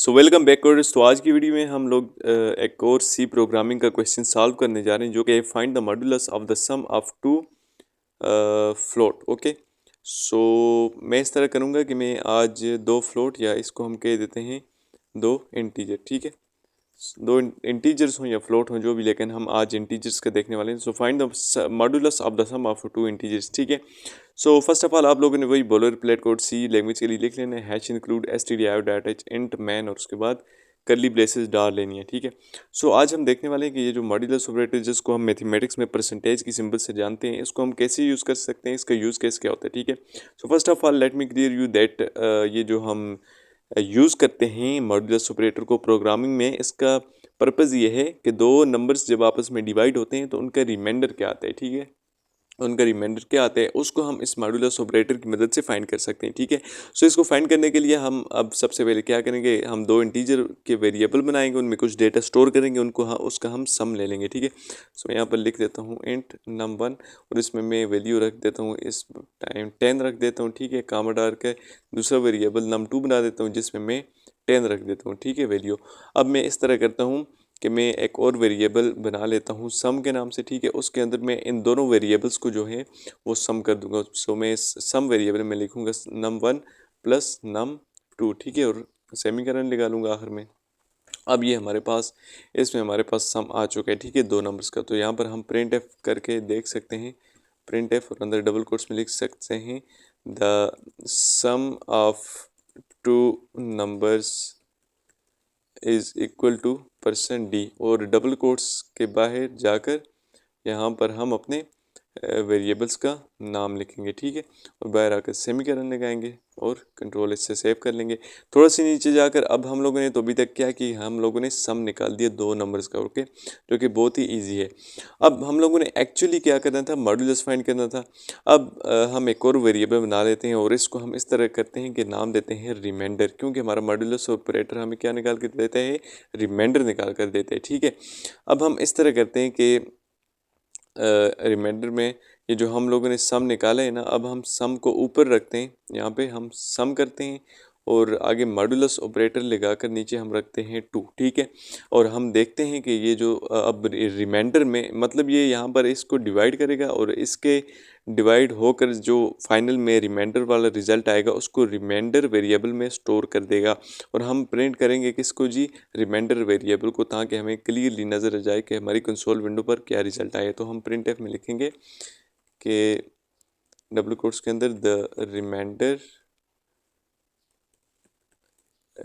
So welcome backwards. तो आज की वीडियो में हम लोग एक और सी प्रोग्रामिंग का क्वेश्चन सॉल्व करने जा रहे हैं जो कि find the modulus of the sum of two float. Okay, so मैं इस तरह करूँगा कि मैं आज दो फ्लोट या इसको हम कह देते हैं दो इंटीजर। ठीक है, दो इंटीजर्स हों या फ्लोट हों जो भी, लेकिन हम आज इंटीजर्स का देखने वाले हैं। So find the modulus of the sum of two integers. ठीक है, सो फर्स्ट ऑफ ऑल आप लोगों ने वही बोलर प्लेट कोड सी लैंग्वेज के लिए लिख लेना है, hash include stdio.h int man, और उसके बाद करली ब्रेसेस डाल लेनी है। ठीक है, सो आज हम देखने वाले हैं कि ये जो मॉड्यूलस ऑपरेटर जिसको हम मैथमेटिक्स में परसेंटेज की सिंबल से जानते हैं, इसको हम कैसे यूज़ कर सकते हैं, इसका यूज़ केस क्या होता है। ठीक है, so first of all let me clear you that ये जो हम यूज़ करते हैं मॉड्यूलस ऑपरेटर को प्रोग्रामिंग में, इसका पर्पज़ ये है कि दो नंबर्स जब आपस में डिवाइड होते हैं तो उनका रिमाइंडर क्या आता है। ठीक है, उनका रिमाइंडर क्या आता है उसको हम इस मॉड्यूलस ऑपरेटर की मदद से फाइंड कर सकते हैं। ठीक है, सो इसको फाइंड करने के लिए हम अब सबसे पहले क्या करेंगे, हम दो इंटीजर के वेरिएबल बनाएंगे, उनमें कुछ डेटा स्टोर करेंगे, उनको उसका हम सम ले लेंगे। ठीक है, सो यहाँ पर लिख देता हूँ इंट num1 और इसमें मैं वैल्यू रख देता हूँ, इस टाइम 10 रख देता हूँ। ठीक है, कामा डाल के दूसरा वेरिएबल num2 बना देता हूँ जिसमें मैं 10 रख देता हूँ। ठीक है, वैल्यू अब मैं इस तरह करता हूँ कि मैं एक और वेरिएबल बना लेता हूँ सम के नाम से। ठीक है, उसके अंदर मैं इन दोनों वेरिएबल्स को जो है वो सम कर दूंगा। सो मैं इस सम वेरिएबल में लिखूंगा num1 प्लस num2। ठीक है, और सेमीकोलन लगा लूँगा आखिर में। अब ये हमारे पास, इसमें हमारे पास सम आ चुका है। ठीक है, दो नंबर्स का। तो यहाँ पर हम प्रिंट एफ करके देख सकते हैं, प्रिंट एफ और अंदर डबल कोट्स में लिख सकते हैं the sum of two numbers is equal to %d, और डबल कोट्स के बाहर जाकर यहाँ पर हम अपने वेरिएबल्स का नाम लिखेंगे। ठीक है, और बाहर आकर सेमीकोलन लगाएंगे और कंट्रोल इससे सेव कर लेंगे। थोड़ा सी नीचे जाकर अब हम लोगों ने तो अभी तक क्या कि हम लोगों ने सम निकाल दिया दो नंबर्स का। ओके, जो कि बहुत ही इजी है। अब हम लोगों ने एक्चुअली क्या करना था, मॉड्यूलस फाइंड करना था। अब हम एक और वेरिएबल बना लेते हैं और इसको हम इस तरह करते हैं कि नाम देते हैं रिमाइंडर, क्योंकि हमारा मॉड्यूलस ऑपरेटर हमें क्या निकाल कर देता है, रिमाइंडर निकाल कर देते हैं। ठीक है, अब हम इस तरह करते हैं कि रिमाइंडर में ये जो हम लोगों ने सम निकाला है ना, अब हम सम को ऊपर रखते हैं, यहाँ पे हम सम करते हैं और आगे मॉड्यूलस ऑपरेटर लगाकर नीचे हम रखते हैं 2। ठीक है, और हम देखते हैं कि ये जो अब रिमाइंडर में मतलब ये यहाँ पर इसको डिवाइड करेगा और इसके डिवाइड होकर जो फाइनल में रिमाइंडर वाला रिजल्ट आएगा उसको रिमाइंडर वेरिएबल में स्टोर कर देगा। और हम प्रिंट करेंगे किसको जी, रिमाइंडर वेरिएबल को, ताकि हमें क्लियरली नज़र आ जाए कि हमारी कंसोल विंडो पर क्या रिजल्ट आया। तो हम प्रिंट एफ में लिखेंगे कि डबल कोट्स के अंदर the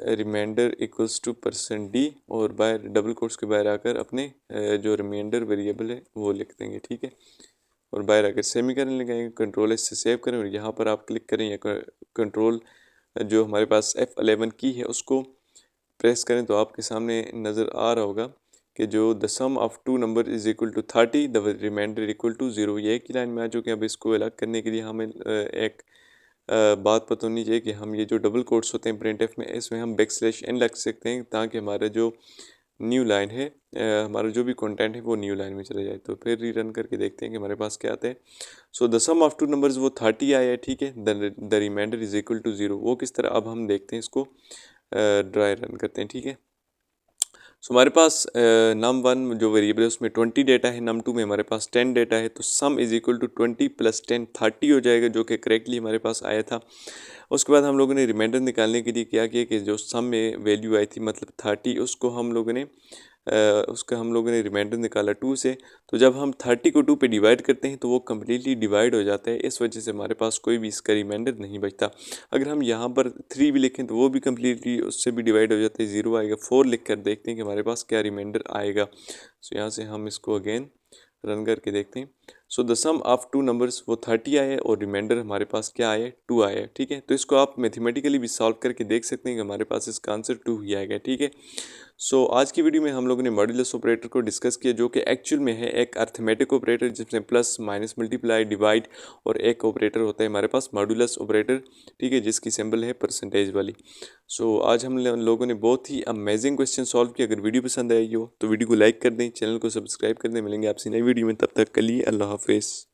remainder equals to %d, और बाहर डबल कोट्स के बाहर आकर अपने जो रिमाइंडर वेरिएबल है वो लिख देंगे। ठीक है, और बाहर आकर सेमीकोलन लगाएंगे, कंट्रोल इससे सेव करें और यहाँ पर आप क्लिक करें या कंट्रोल जो हमारे पास F11 की है उसको प्रेस करें तो आपके सामने नज़र आ रहा होगा कि जो the sum of two number is equal to 30, the remainder equal to 0, ये एक ही लाइन में आ चुके हैं। अब इसको अलग करने के लिए हमें एक बात पता होनी चाहिए कि हम ये जो डबल कोट्स होते हैं प्रिंट एफ में, इसमें हम \n लग सकते हैं ताकि हमारा जो न्यू लाइन है, हमारा जो भी कंटेंट है वो न्यू लाइन में चला जाए। तो फिर रीरन करके देखते हैं कि हमारे पास क्या आता है। So the sum of two numbers वो 30 आया है। ठीक है, the remainder is equal to 0, वो किस तरह, अब हम देखते हैं इसको, ड्राई रन करते हैं। ठीक है, सो हमारे पास num1 जो वेरिएबल है उसमें 20 डेटा है, num2 में हमारे पास 10 डेटा है। तो sum is equal to 20 plus 10 30 हो जाएगा, जो कि करेक्टली हमारे पास आया था। उसके बाद हम लोगों ने रिमाइंडर निकालने के लिए क्या किया कि जो सम में वैल्यू आई थी मतलब 30, उसको हम लोगों ने उसका हम लोगों ने रिमाइंडर निकाला 2 से। तो जब हम 30 को 2 पे डिवाइड करते हैं तो वो कम्प्लीटली डिवाइड हो जाता है, इस वजह से हमारे पास कोई भी इसका रिमाइंडर नहीं बचता। अगर हम यहाँ पर 3 भी लिखें तो वो भी कम्प्लीटली उससे भी डिवाइड हो जाता है, 0 आएगा। 4 लिख कर देखते हैं कि हमारे पास क्या रिमाइंडर आएगा। सो यहाँ से हम इसको अगेन रन करके देखते हैं। So the sum of two numbers वो 30 आया है और रिमाइंडर हमारे पास क्या आया है, 2 आया है। ठीक है, तो इसको आप मैथमेटिकली भी सॉल्व करके देख सकते हैं कि हमारे पास इसका आंसर 2 ही आएगा। ठीक है, सो आज की वीडियो में हम लोगों ने मॉड्यूलस ऑपरेटर को डिस्कस किया, जो कि एक्चुअल में है एक अर्थमेटिक ऑपरेटर जिसमें प्लस माइनस मल्टीप्लाई डिवाइड, और एक ऑपरेटर होता है हमारे पास मॉड्यूलस ऑपरेटर। ठीक है, जिसकी सिंबल है परसेंटेज वाली। सो आज हम लोगों ने बहुत ही अमेजिंग क्वेश्चन सॉल्व किया। अगर वीडियो पसंद आई हो तो वीडियो को लाइक कर दें, चैनल को सब्सक्राइब कर दें। मिलेंगे आपसे नई वीडियो में, तब तक के लिए अल्लाह हाफिज़।